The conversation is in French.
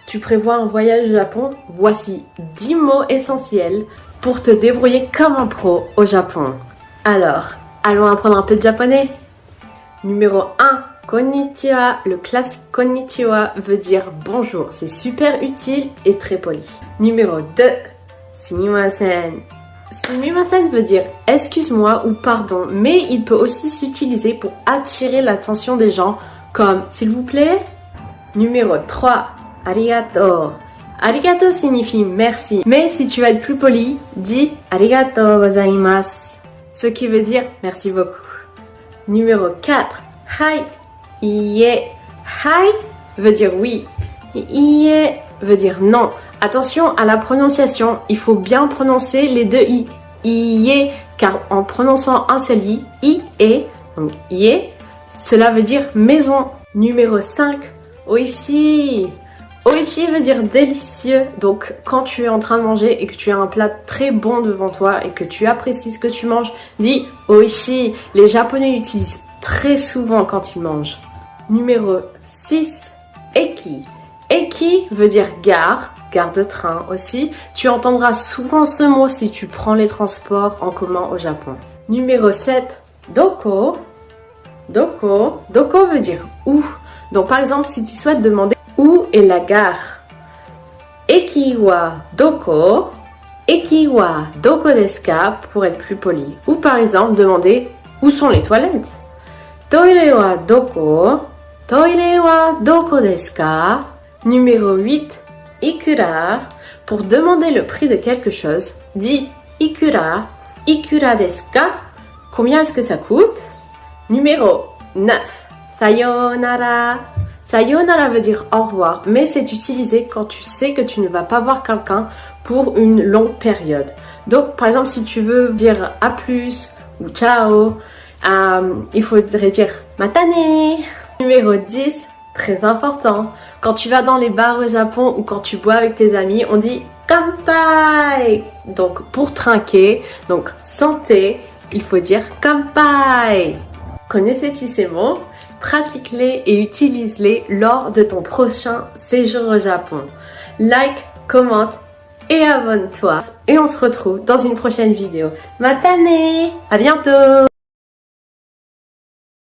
tu prévois un voyage au Japon, voici 10 mots essentiels pour te débrouiller comme un pro au Japon. Alors, allons apprendre un peu de japonais. Numéro 1, konnichiwa. Le classique konnichiwa veut dire bonjour. C'est super utile et très poli. Numéro 2, sumimasen. Sumimasen veut dire excuse-moi ou pardon, mais il peut aussi s'utiliser pour attirer l'attention des gens comme s'il vous plaît. Numéro 3, arigato. Arigato signifie merci, mais si tu veux être plus poli, dis arigato gozaimasu, ce qui veut dire merci beaucoup. Numéro 4, hai. Iie. Hai veut dire oui. Iie veut dire non. Attention à la prononciation, il faut bien prononcer les deux i. Iie, car en prononçant un seul i et, donc iie, cela veut dire maison. Numéro 5, oishi. Oishi veut dire délicieux, donc quand tu es en train de manger et que tu as un plat très bon devant toi et que tu apprécies ce que tu manges, dis oishi. Les Japonais l'utilisent très souvent quand ils mangent. Numéro 6, eki. Eki veut dire gare de train aussi. Tu entendras souvent ce mot si tu prends les transports en commun au Japon. Numéro 7, doko. Doko veut dire où. Donc par exemple, si tu souhaites demander où est la gare, eki wa doko, eki wa doko desu ka pour être plus poli. Ou par exemple, demander où sont les toilettes. Toire wa doko, toire wa doko desu ka. Numéro 8, ikura. Pour demander le prix de quelque chose, dis ikura, ikura desu ka. Combien est-ce que ça coûte? Numéro 9, sayonara. Sayonara veut dire au revoir, mais c'est utilisé quand tu sais que tu ne vas pas voir quelqu'un pour une longue période. Donc, par exemple, si tu veux dire à plus ou ciao, il faudrait dire matane. Numéro 10, très important. Quand tu vas dans les bars au Japon ou quand tu bois avec tes amis, on dit kanpai. Donc, pour trinquer, donc santé, il faut dire kanpai. Connaissais-tu ces mots? Pratique-les et utilise-les lors de ton prochain séjour au Japon. Like, commente et abonne-toi. Et on se retrouve dans une prochaine vidéo. Matane! À bientôt!